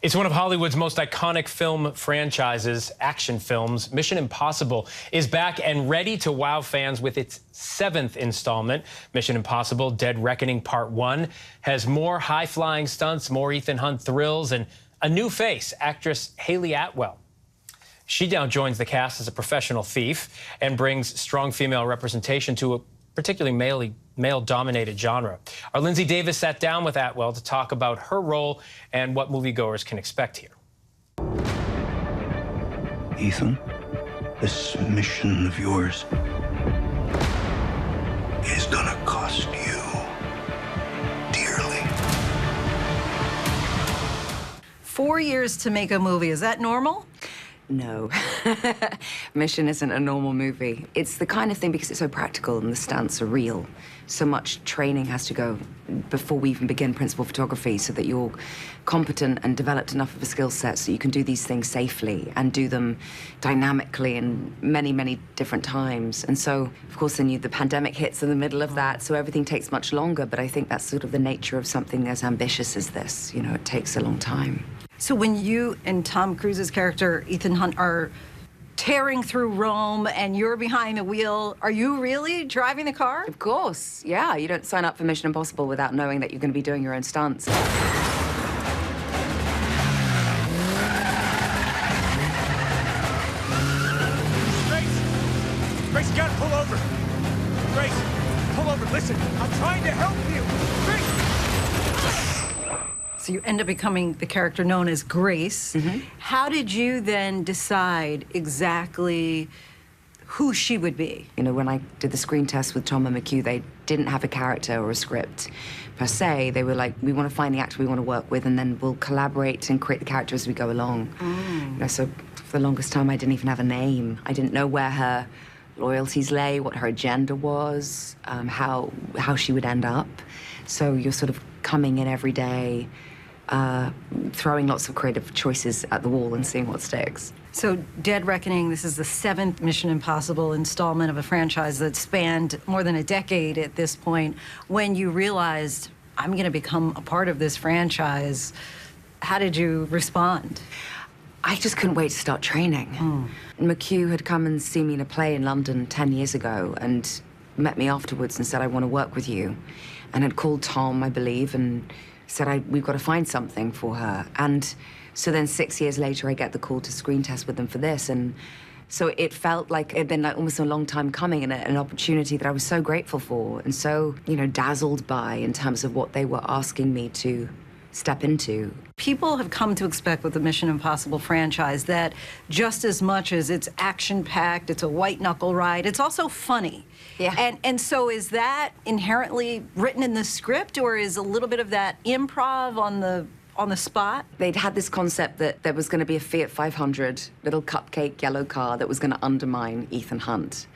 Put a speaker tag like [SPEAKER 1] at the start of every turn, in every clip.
[SPEAKER 1] It's one of Hollywood's most iconic film franchises, action films. Mission Impossible is back and ready to wow fans with its 7th installment. Mission Impossible: Dead Reckoning Part 1 has more high-flying stunts, more Ethan Hunt thrills, and a new face, actress Hayley Atwell. She now joins the cast as a professional thief and brings strong female representation to a particularly male-dominated genre. Our Linsey Davis sat down with Atwell to talk about her role and what moviegoers can expect here.
[SPEAKER 2] Ethan, this mission of yours is gonna cost you dearly.
[SPEAKER 3] 4 years to make a movie, is that normal?
[SPEAKER 4] No. Mission isn't a normal movie. It's the kind of thing, because it's so practical and the stunts are real, so much training has to go before we even begin principal photography so that you're competent and developed enough of a skill set so you can do these things safely and do them dynamically in many, many different times. And so, of course, then the pandemic hits in the middle of that, so everything takes much longer, but I think that's sort of the nature of something as ambitious as this. You know, it takes a long time.
[SPEAKER 3] So when you and Tom Cruise's character, Ethan Hunt, are tearing through Rome and you're behind the wheel, are you really driving the car?
[SPEAKER 4] Of course, yeah. You don't sign up for Mission Impossible without knowing that you're going to be doing your own stunts.
[SPEAKER 5] Grace, you gotta pull over. Grace, pull over. Listen, I'm trying to help you. Grace!
[SPEAKER 3] So you end up becoming the character known as Grace.
[SPEAKER 4] Mm-hmm.
[SPEAKER 3] How did you then decide exactly who she would be?
[SPEAKER 4] You know, when I did the screen test with Tom and McHugh, they didn't have a character or a script per se. They were like, we want to find the actor we want to work with, and then we'll collaborate and create the character as we go along. You know, so for the longest time, I didn't even have a name. I didn't know where her loyalties lay, what her agenda was, how she would end up. So you're sort of coming in every day, throwing lots of creative choices at the wall and seeing what sticks.
[SPEAKER 3] So Dead Reckoning, this is the 7th Mission Impossible installment of a franchise that spanned more than a decade at this point. When you realized, I'm going to become a part of this franchise, how did you respond?
[SPEAKER 4] I just couldn't wait to start training. McHugh had come and seen me in a play in London 10 years ago and met me afterwards and said, I want to work with you. And had called Tom, I believe, and said, we've got to find something for her. And so then 6 years later, I get the call to screen test with them for this. And so it felt like it had been like almost a long time coming, and an opportunity that I was so grateful for and so, you know, dazzled by in terms of what they were asking me to step into.
[SPEAKER 3] People have come to expect with the Mission Impossible franchise that just as much as it's action-packed, it's a white-knuckle ride, it's also funny.
[SPEAKER 4] Yeah.
[SPEAKER 3] And so is that inherently written in the script, or is a little bit of that improv on the spot?
[SPEAKER 4] They'd had this concept that there was going to be a Fiat 500, little cupcake yellow car that was going to undermine Ethan Hunt.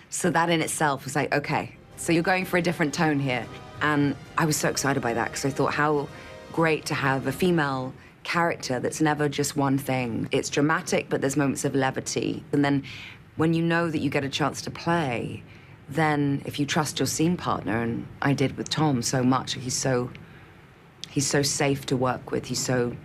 [SPEAKER 4] So that in itself was like, okay, so you're going for a different tone here. And I was so excited by that, because I thought how great to have a female character that's never just one thing. It's dramatic, but there's moments of levity. And then when you know that you get a chance to play, then if you trust your scene partner, and I did with Tom so much, he's so safe to work with. He's so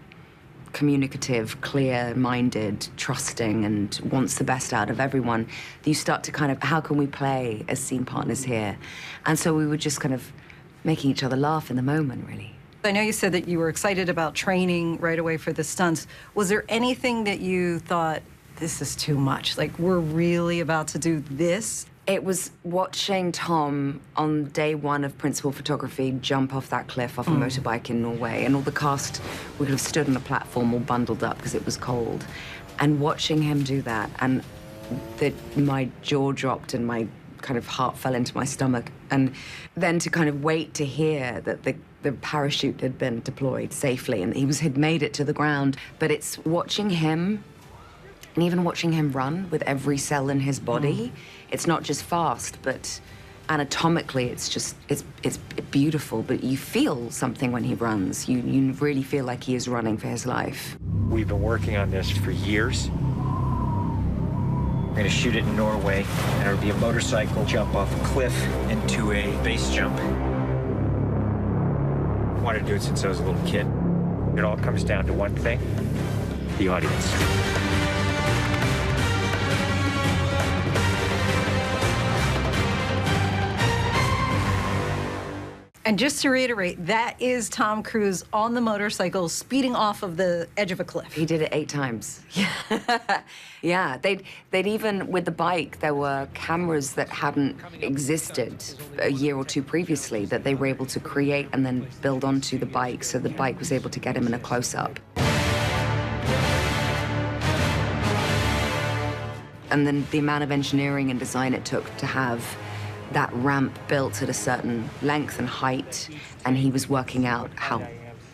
[SPEAKER 4] communicative, clear-minded, trusting, and wants the best out of everyone. You start to kind of, how can we play as scene partners here? And so we were just kind of making each other laugh in the moment, really.
[SPEAKER 3] I know you said that you were excited about training right away for the stunts. Was there anything that you thought, this is too much? Like, we're really about to do this?
[SPEAKER 4] It was watching Tom on day one of principal photography jump off that cliff off a motorbike in Norway, and all the cast would have stood on the platform all bundled up because it was cold. And watching him do that, and my jaw dropped and my kind of heart fell into my stomach. And then to kind of wait to hear that the parachute had been deployed safely and had made it to the ground. But it's watching him, and even watching him run with every cell in his body. It's not just fast, but anatomically, it's beautiful. But you feel something when he runs. You really feel like he is running for his life.
[SPEAKER 6] We've been working on this for years. We're gonna shoot it in Norway, and it'll be a motorcycle jump off a cliff into a base jump. I wanted to do it since I was a little kid. It all comes down to one thing: the audience.
[SPEAKER 3] And just to reiterate, that is Tom Cruise on the motorcycle speeding off of the edge of a cliff.
[SPEAKER 4] He did it 8 times. Yeah. Yeah. They'd even, with the bike, there were cameras that hadn't existed a year or two previously that they were able to create and then build onto the bike, so the bike was able to get him in a close-up. And then the amount of engineering and design it took to have that ramp built at a certain length and height, and he was working out how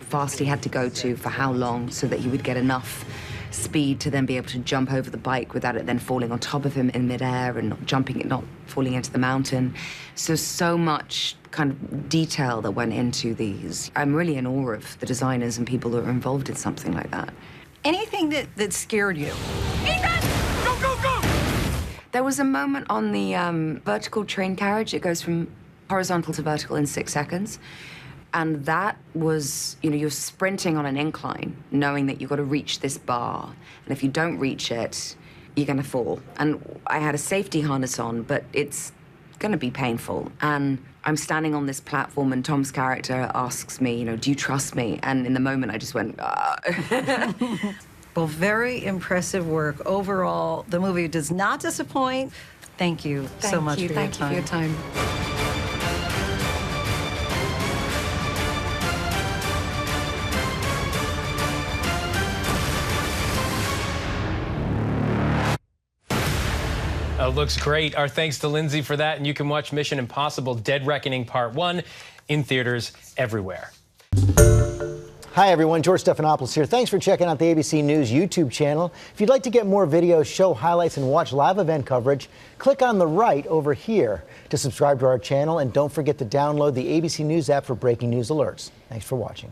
[SPEAKER 4] fast he had to go to for how long so that he would get enough speed to then be able to jump over the bike without it then falling on top of him in midair and not falling into the mountain. So much kind of detail that went into these. I'm really in awe of the designers and people that are involved in something like that.
[SPEAKER 3] Anything that scared you?
[SPEAKER 5] Go, go, go!
[SPEAKER 4] There was a moment on the vertical train carriage. It goes from horizontal to vertical in 6 seconds. And that was, you're sprinting on an incline, knowing that you've got to reach this bar. And if you don't reach it, you're going to fall. And I had a safety harness on, but it's going to be painful. And I'm standing on this platform, and Tom's character asks me, do you trust me? And in the moment, I just went, ah.
[SPEAKER 3] Well, very impressive work. Overall, the movie does not disappoint. Thank you so much for your time.
[SPEAKER 4] Thank you for your time.
[SPEAKER 1] Looks great. Our thanks to Linsey for that. And you can watch Mission Impossible Dead Reckoning Part 1 in theaters everywhere.
[SPEAKER 7] Hi, everyone. George Stephanopoulos here. Thanks for checking out the ABC News YouTube channel. If you'd like to get more videos, show highlights, and watch live event coverage, click on the right over here to subscribe to our channel. And don't forget to download the ABC News app for breaking news alerts. Thanks for watching.